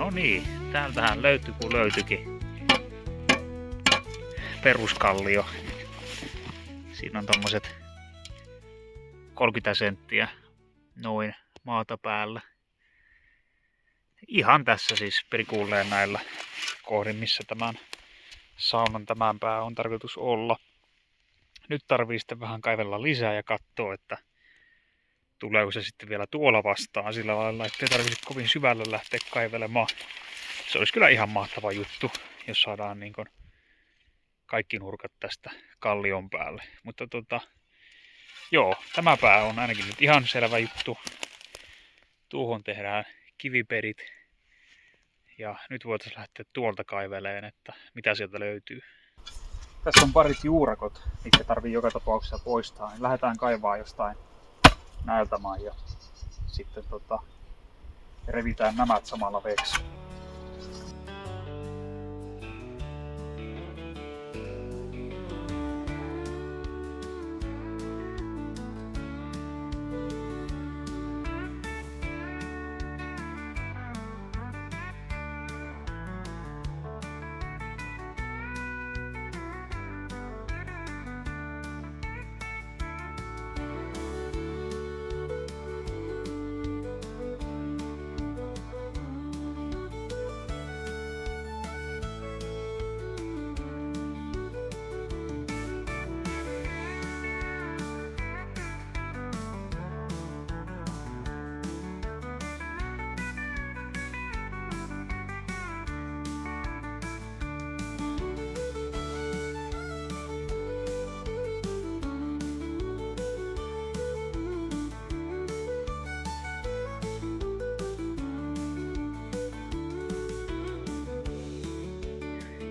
No niin, täältähän löytyi kun löytyikin. Peruskallio. Siinä on tommoset 30 senttiä noin maata päällä. Ihan tässä siis prikulleen näillä kohdin, missä tämän saunan tämän pää on tarkoitus olla. Nyt tarvii sitten vähän kaivella lisää ja katsoa, että tuleeko se sitten vielä tuolla vastaan sillä lailla, ettei tarvitse kovin syvälle lähteä kaivelemaan. Se olisi kyllä ihan mahtava juttu, jos saadaan niin kuin kaikki nurkat tästä kallion päälle. Mutta joo, tämä pää on ainakin nyt ihan selvä juttu. Tuohon tehdään kiviperit. Ja nyt voitaisiin lähteä tuolta kaiveleen, että mitä sieltä löytyy. Tässä on parit juurakot, mitkä tarvii joka tapauksessa poistaa. Niin lähdetään kaivaa jostain näiltä maan ja sitten revitään nämä samalla veksi.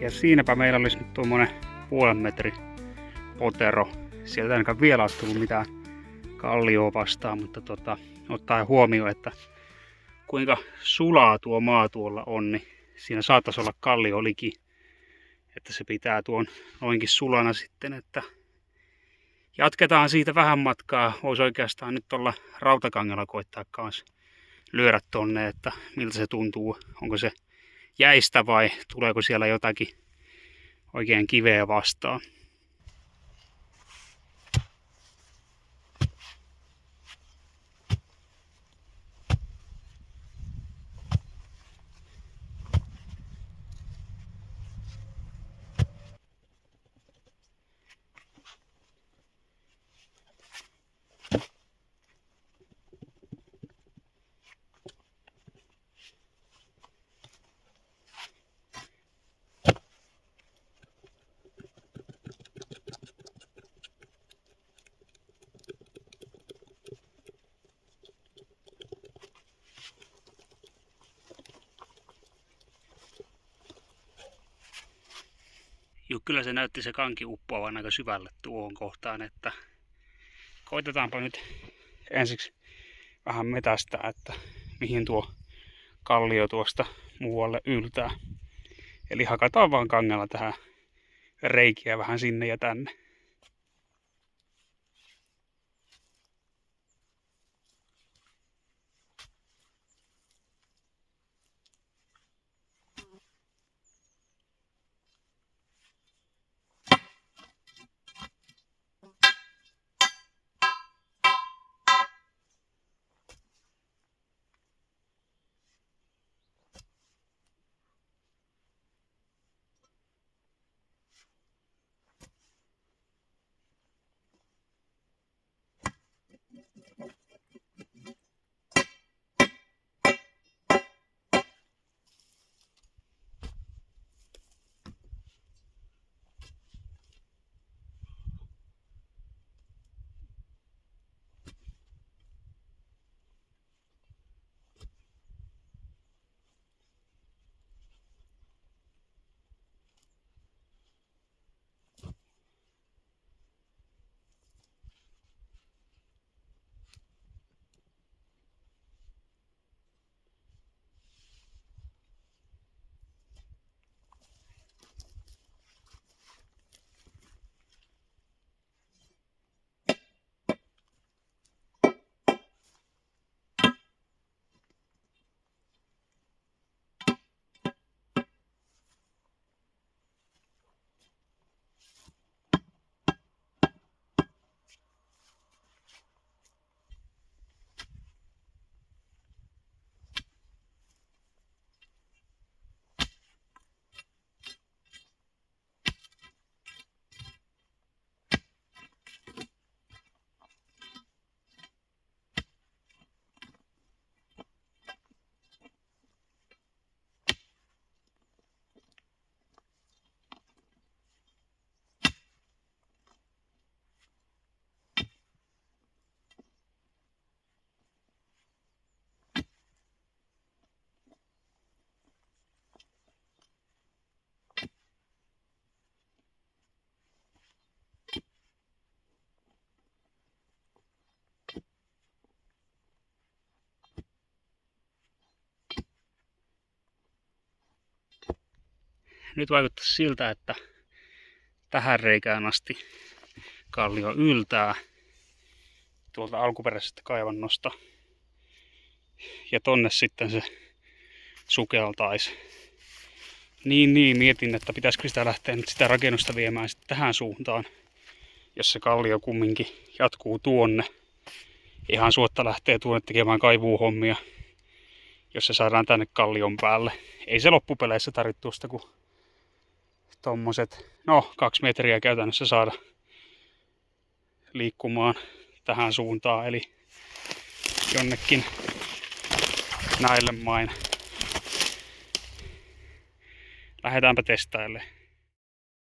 Ja siinäpä meillä olisi nyt tuommoinen puolen metri potero. Sieltä ei ainakaan vielä ole tullut mitään kallioa vastaan, mutta ottaen huomioon, että kuinka sulaa tuo maa tuolla on, niin siinä saattaisi olla kallio liki. Että se pitää tuon noinkin sulana sitten, että jatketaan siitä vähän matkaa. Voisi oikeastaan nyt olla rautakangella koittaa kanssa lyödä tonne, että miltä se tuntuu. Onko se jäistä vai tuleeko siellä jotakin oikein kiveä vastaan. Joo, kyllä se näytti se kanki uppoavan aika syvälle tuohon kohtaan, että koitetaanpa nyt ensiksi vähän metästää, että mihin tuo kallio tuosta muualle yltää. Eli hakataan vaan kangella tähän reikiä vähän sinne ja tänne. nyt vaikuttaisi siltä, että tähän reikään asti kallio yltää tuolta alkuperäisestä kaivannosta. Ja tonne sitten se sukeltaisi. Niin, mietin, että pitäisikö sitä lähteä nyt sitä rakennusta viemään sitten tähän suuntaan. Jos se kallio kumminkin jatkuu tuonne. Ihan suotta lähtee tuonne tekemään kaivuuhommia, jos se saadaan tänne kallion päälle. Ei se loppupeleissä tarvitse tuosta kuin tommoset, 2 metriä käytännössä saada liikkumaan tähän suuntaan, eli jonnekin näille main. Lähdetäänpä testailemaan.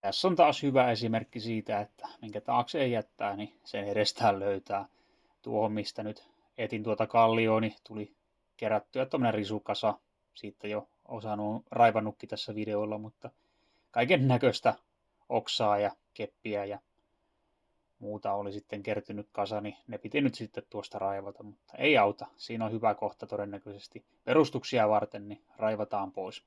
Tässä on taas hyvä esimerkki siitä, että minkä taakse ei jättää, niin sen edestään löytää. Tuohon mistä nyt etin tuota kallioon, niin tuli kerättyä tommonen risukasa. Siitä jo osaan raivannutkin tässä videolla, mutta kaiken näköistä oksaa ja keppiä ja muuta oli sitten kertynyt kasa, niin ne piti nyt sitten tuosta raivata, mutta ei auta. Siinä on hyvä kohta todennäköisesti perustuksia varten, niin raivataan pois.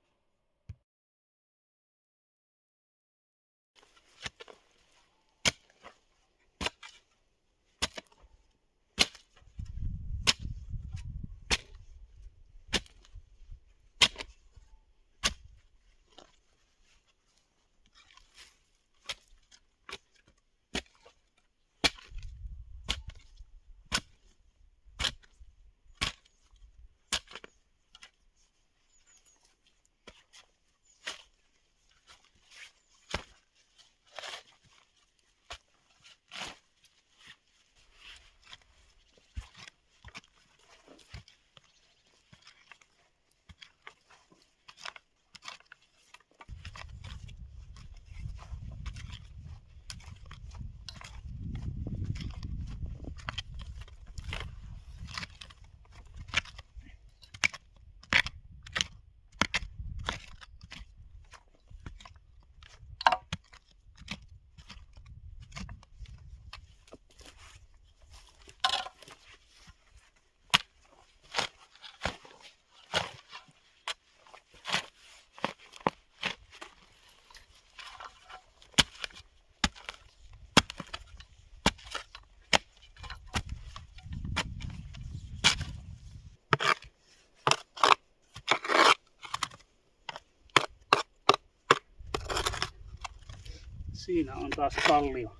Siinä on taas kallio.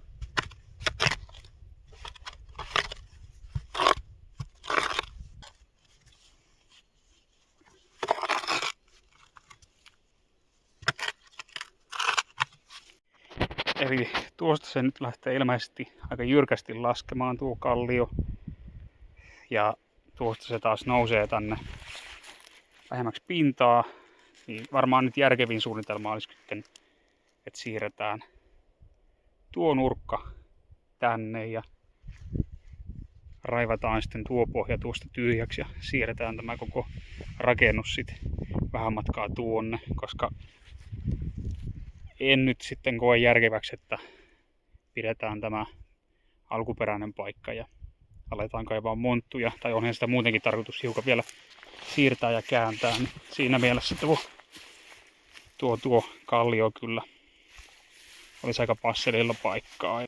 Eli tuosta se nyt lähtee ilmeisesti aika jyrkästi laskemaan tuo kallio. Ja tuosta se taas nousee tänne lähemmäksi pintaa. Niin varmaan nyt järkevin suunnitelma olisi sitten, että siirretään tuo nurkka tänne ja raivataan sitten tuo pohja tuosta tyhjäksi ja siirretään tämä koko rakennus sitten vähän matkaa tuonne, koska en nyt sitten koe järkeväksi, että pidetään tämä alkuperäinen paikka ja aletaan kaivaa monttuja, tai onhan sitä muutenkin tarkoitus hiukan vielä siirtää ja kääntää, niin siinä mielessä tuo kallio kyllä olisi aika passelilla paikkaa.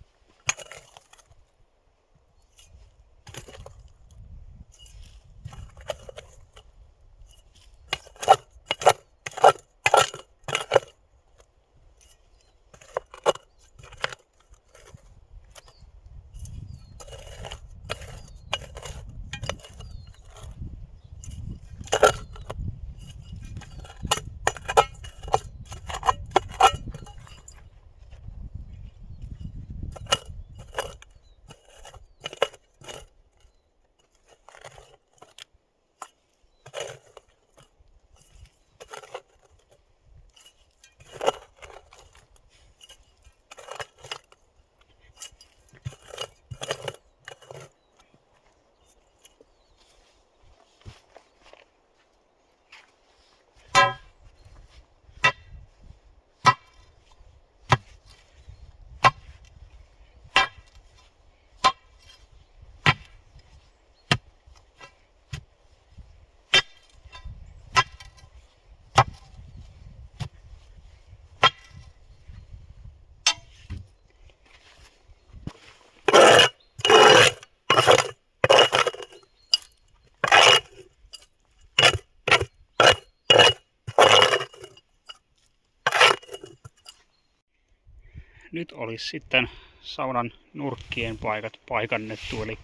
nyt olisi sitten saunan nurkkien paikat paikannettu, eli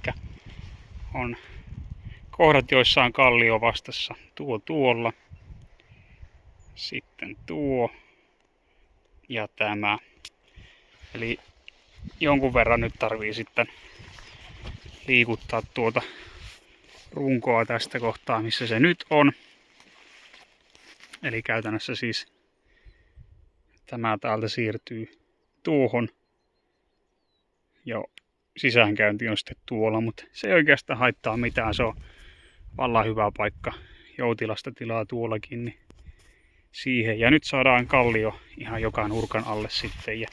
on kohdat, joissa on kallio vastassa. Tuolla, sitten tuo ja tämä. Eli jonkun verran nyt tarvii sitten liikuttaa tuota runkoa tästä kohtaa, missä se nyt on. Eli käytännössä siis tämä täältä siirtyy tuohon. Ja sisäänkäynti on sitten tuolla, mutta se ei oikeastaan haittaa mitään. Se on vallan hyvä paikka. Joutilasta tilaa tuollakin. Niin siihen. Ja nyt saadaan kallio ihan joka nurkan alle sitten. Ja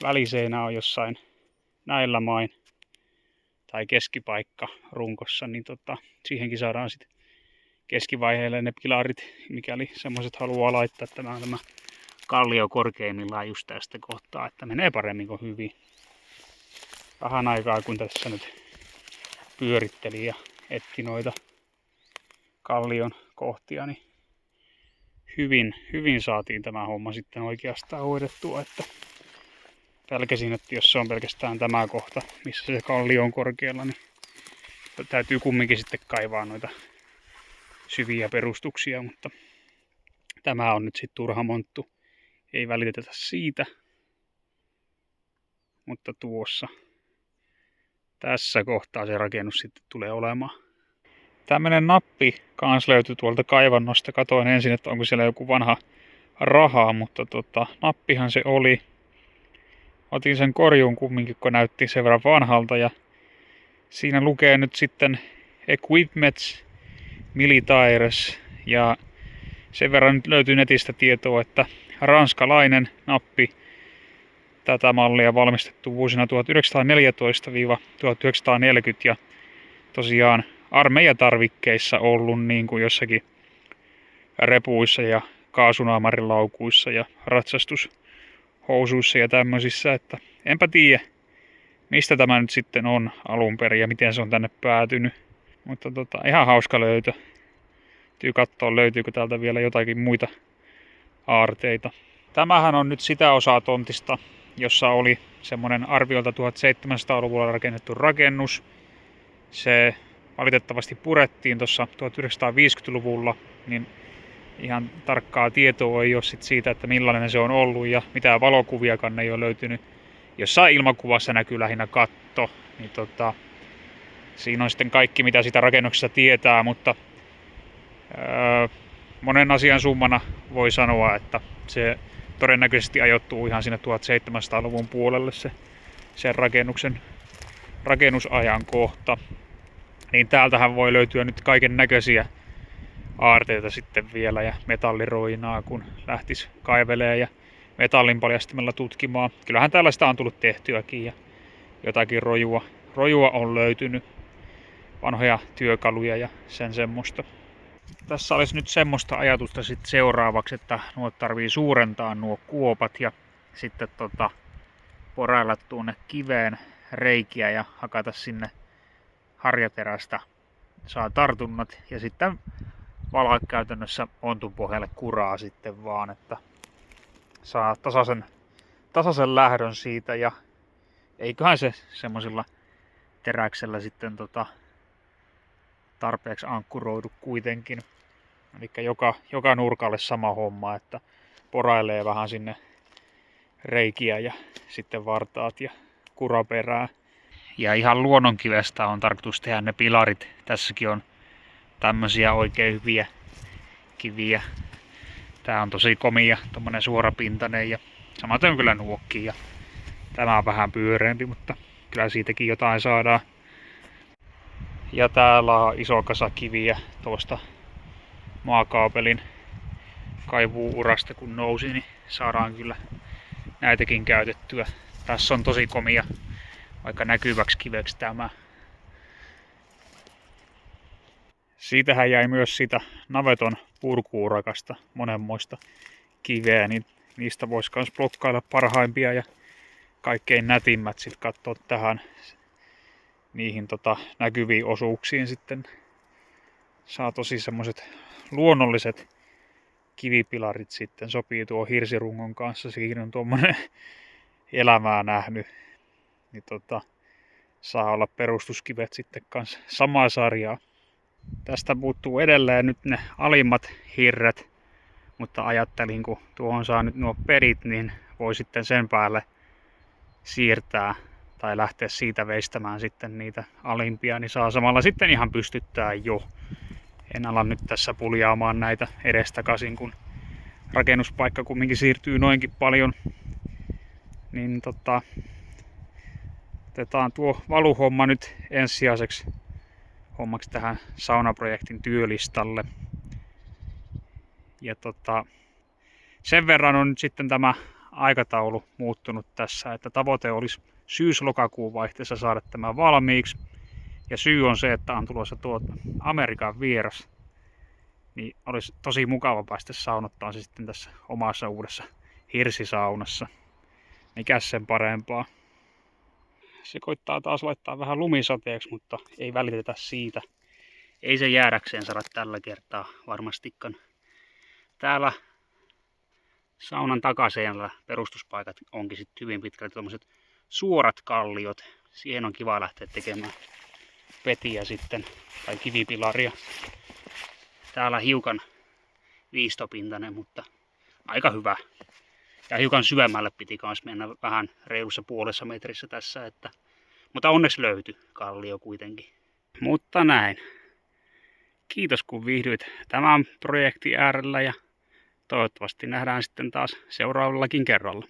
väliseinä on jossain näillä main. Tai keskipaikka runkossa. Niin siihenkin saadaan sitten keskivaiheelle ne pilarit, mikäli semmoiset haluaa laittaa. Tämä kallio korkeimmillaan just tästä kohtaa, että menee paremmin kuin hyvin. Vähän aikaa kun tässä nyt pyöritteli ja etsi noita kallion kohtia, niin hyvin saatiin tämä homma sitten oikeastaan hoidettua. Että pelkäsin, että jos se on pelkästään tämä kohta, missä se kallio on korkealla, niin täytyy kumminkin sitten kaivaa noita syviä perustuksia, mutta tämä on nyt sitten turha monttu. Ei välitetä siitä, mutta tuossa tässä kohtaa se rakennus sitten tulee olemaan. Tämmönen nappi kans löytyi tuolta kaivannosta. Katoin ensin, että onko siellä joku vanha raha, mutta nappihan se oli. Otin sen korjuun kumminkin, kun näytti sen verran vanhalta. Ja siinä lukee nyt sitten Equipments Militaires. Ja sen verran nyt löytyy netistä tietoa, että ranskalainen nappi. Tätä mallia valmistettu vuosina 1914-1940 ja tosiaan armeijatarvikkeissa ollut niin kuin jossakin repuissa ja kaasunaamarilaukuissa ja ratsastushousuissa ja tämmöisissä, että enpä tiedä mistä tämä nyt sitten on alun perin ja miten se on tänne päätynyt, mutta ihan hauska löytö. Täytyy katsoa löytyykö täältä vielä jotakin muita aarteita. Tämähän on nyt sitä osaa tontista, jossa oli semmoinen arviolta 1700-luvulla rakennettu rakennus. Se valitettavasti purettiin tuossa 1950-luvulla, niin ihan tarkkaa tietoa ei ole siitä, että millainen se on ollut ja mitään valokuviakaan ei ole löytynyt. Jossain ilmakuvassa näkyy lähinnä katto, niin siinä on sitten kaikki mitä sitä rakennuksesta tietää, mutta monen asian summana voi sanoa, että se todennäköisesti ajoittuu ihan sinne 1700-luvun puolelle sen rakennusajan kohta. Niin täältähän voi löytyä nyt kaiken näköisiä aarteita sitten vielä ja metalliroinaa, kun lähtisi kaivelemaan ja metallin paljastimella tutkimaan. Kyllähän tällaista on tullut tehtyäkin ja jotakin rojua on löytynyt, vanhoja työkaluja ja sen semmoista. Tässä olisi nyt semmoista ajatusta sitten seuraavaksi, että nuo tarvii suurentaa nuo kuopat ja sitten porailla tuonne kiveen reikiä ja hakata sinne harjaterästä. Saa tartunnat ja sitten valaa käytännössä ontun pohjalle kuraa sitten vaan, että saa tasaisen lähdön siitä ja eiköhän se semmoisilla teräksellä sitten tarpeeksi ankkuroidu kuitenkin. Eli joka nurkalle sama homma, että porailee vähän sinne reikiä ja sitten vartaat ja kuraperää. Ja ihan luonnonkivestä on tarkoitus tehdä ne pilarit. Tässäkin on tämmöisiä oikein hyviä kiviä. Tää on tosi komia, tommonen suorapintainen ja samaten kyllä nuokki. Ja tämä on vähän pyöreämpi, mutta kyllä siitäkin jotain saadaan. Ja täällä on iso kasa kiviä tuosta maakaapelin kaivuurasta kun nousi, niin saadaan kyllä näitäkin käytettyä. Tässä on tosi komia, aika näkyväksi kiveksi tämä. Siitähän jäi myös sitä naveton purkuurakasta monenmoista kiveä, niin niistä voisi myös blokkailla parhaimpia ja kaikkein nätimmät sitten katsoa tähän niihin näkyviin osuuksiin sitten. Saa tosi semmoiset luonnolliset kivipilarit sitten sopii tuo hirsirungon kanssa. Siinä on tuommoinen elämää nähnyt. Niin saa olla perustuskivet sitten kanssa samaa sarjaa. Tästä puuttuu edelleen nyt ne alimmat hirret, mutta ajattelin, kun tuohon saa nyt nuo perit, niin voi sitten sen päälle siirtää tai lähteä siitä veistämään sitten niitä alimpia, niin saa samalla sitten ihan pystyttää jo. En ala nyt tässä puljaamaan näitä edestakaisin, kun rakennuspaikka kumminkin siirtyy noinkin paljon. Niin otetaan tuo valuhomma nyt ensisijaiseksi hommaksi tähän saunaprojektin työlistalle. Ja sen verran on nyt sitten tämä aikataulu muuttunut tässä, että tavoite olisi syys-lokakuun vaihteessa saada tämä valmiiksi. Ja syy on se, että on tulossa tuo Amerikan vieras. Niin olisi tosi mukava päästä saunottaan se sitten tässä omassa uudessa hirsisaunassa. Mikäs sen parempaa. Se koittaa taas laittaa vähän lumisateeksi, mutta ei välitetä siitä. Ei se jäädäkseen saada tällä kertaa varmastikaan. Täällä saunan takaseinällä perustuspaikat onkin sitten hyvin pitkälti tuommoiset suorat kalliot. Siihen on kiva lähteä tekemään petiä sitten tai kivipilaria. Täällä hiukan viistopintainen, mutta aika hyvä. Ja hiukan syvemmälle piti myös mennä vähän reilussa puolessa metrissä tässä. Mutta onneksi löytyi kallio kuitenkin. Mutta näin. Kiitos kun viihdyit tämän projektin äärellä ja toivottavasti nähdään sitten taas seuraavallakin kerralla.